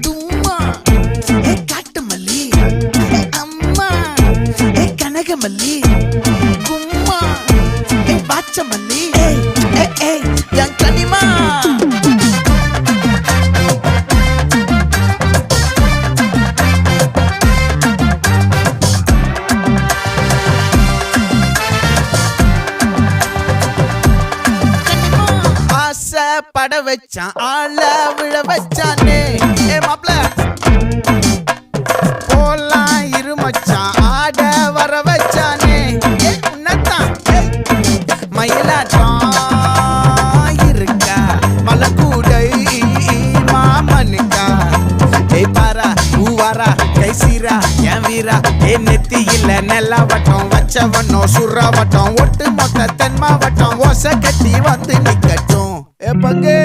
தும்மா காட்டு மல்லி அம்மா கனகமல்லி கும்மா பாச்ச மல்லி என் கனிமா பட வச்சான் ஆள விழ வச்சானே மாப்ள போலாம் இருமச்சான் ஆட வர வச்சானே உன்னத்தான் மயிலாட்டம் இருக்கா மலக்கூடை மாமனுக்கா பாரா பூவாரா கைசீரா என் வீரா நெத்தி இல்ல நெல்லா வட்டம் வச்சவட்டம் சுறா வட்டம் ஒட்டு மொத்த தென் மாவட்டம் ஓசை கட்டி வந்து நிக்கட்டும் பங்கே